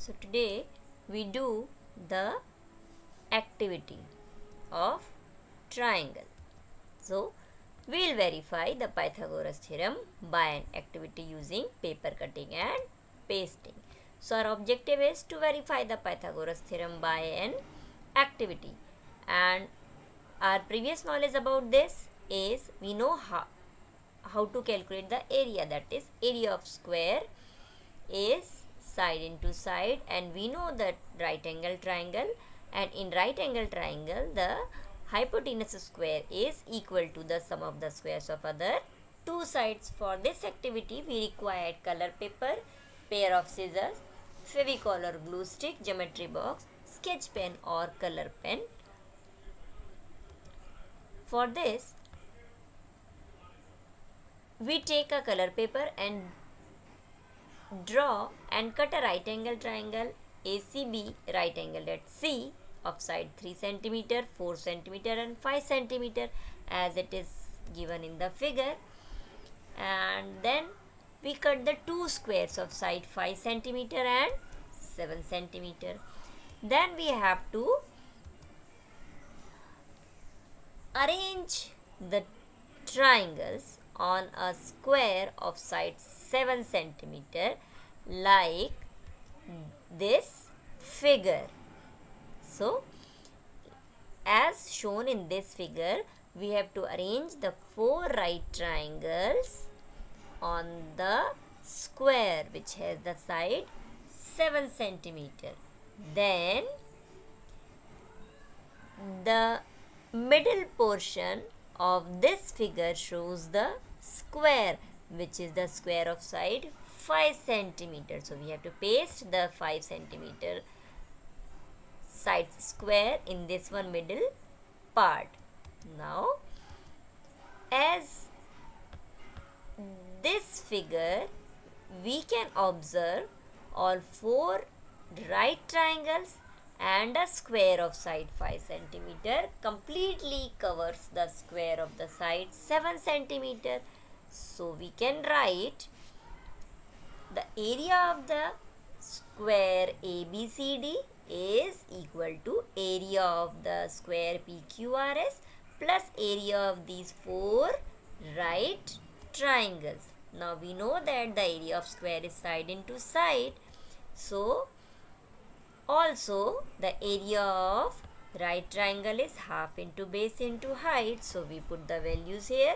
So today we do the activity of triangle. So we'll verify the Pythagoras theorem by an activity using paper cutting and pasting. So our objective is to verify the Pythagoras theorem by an activity, and our previous knowledge about this is we know how to calculate the area, that is area of square is side into side, and we know that right angle triangle, and in right angle triangle the hypotenuse square is equal to the sum of the squares of other two sides. For this activity we required color paper, pair of scissors, fevicol or glue stick, geometry box, sketch pen or color pen. For this we take a color paper and draw and cut a right angle triangle ACB, right angled at C, of side 3 cm, 4 cm and 5 cm as it is given in the figure, and then we cut the two squares of side 5 cm and 7 cm. Then we have to arrange the triangles on a square of side 7 cm like this figure. So as shown in this figure, we have to arrange the four right triangles on the square which has the side 7 cm. Then the middle portion of this figure shows the square which is the square of side 5 cm. So we have to paste the 5 cm side square in this one middle part. Now as this figure we can observe all four right triangles and a square of side 5 cm completely covers the square of the side 7 cm. So we can write the area of the square ABCD is equal to area of the square PQRS plus area of these four right triangles. Now we know that the area of square is side into side, so also the area of right triangle is half into base into height, so we put the values here.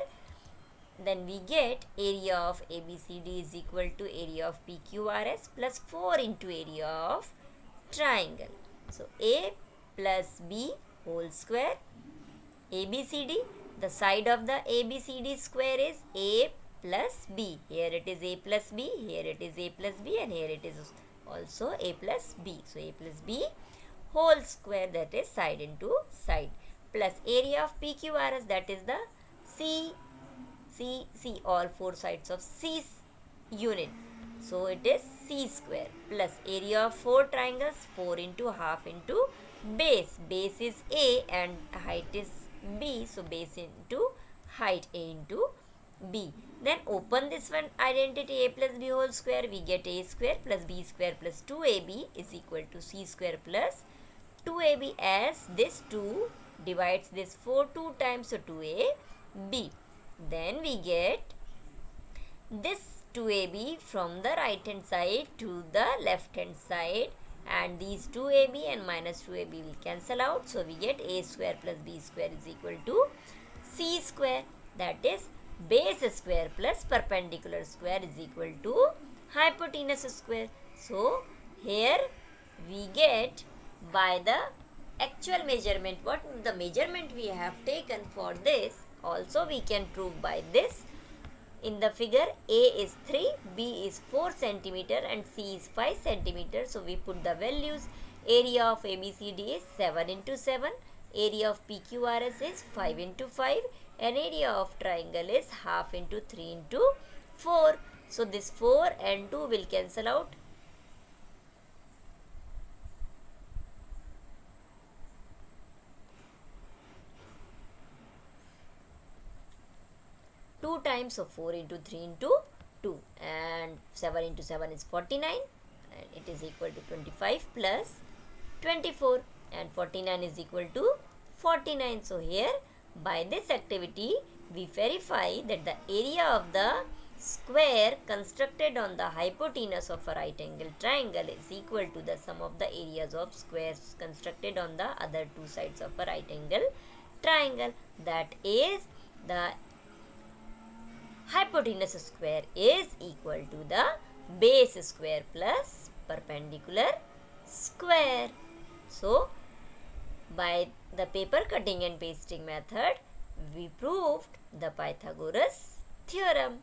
Then we get area of ABCD is equal to area of PQRS plus 4 into area of triangle. So A plus B whole square. ABCD, the side of the ABCD square is A plus B. Here it is A plus B, here it is A plus B, and here it is also A plus B. So A plus B whole square, that is side into side, plus area of PQRS, that is the C, all four sides of C unit. So it is C square plus area of four triangles, 4 into half into base. Base is A and height is B. So base into height, A into B. Then open this one identity, A plus B whole square, we get A square plus B square plus 2AB is equal to C square plus 2AB, as this 2 divides this 4 2 times, so 2AB. Then we get this 2AB from the right hand side to the left hand side, and these 2AB and minus 2AB will cancel out, so we get A square plus B square is equal to C square, that is base square plus perpendicular square is equal to hypotenuse square. So here we get by the actual measurement, what the measurement we have taken for this, also we can prove by this. In the figure, A is 3, B is 4 cm and C is 5 cm. So we put the values. Area of ABCD is 7 into 7. Area of PQRS is 5 into 5. And area of triangle is half into 3 into 4. So this 4 and 2 will cancel out. Two times, so 4 into 3 into 2, and 7 into 7 is 49, and it is equal to 25 plus 24, and 49 is equal to 49. So here by this activity we verify that the area of the square constructed on the hypotenuse of a right angle triangle is equal to the sum of the areas of squares constructed on the other two sides of a right angle triangle. That is, the hypotenuse square is equal to the base square plus perpendicular square. So by the paper cutting and pasting method, we proved the Pythagoras theorem.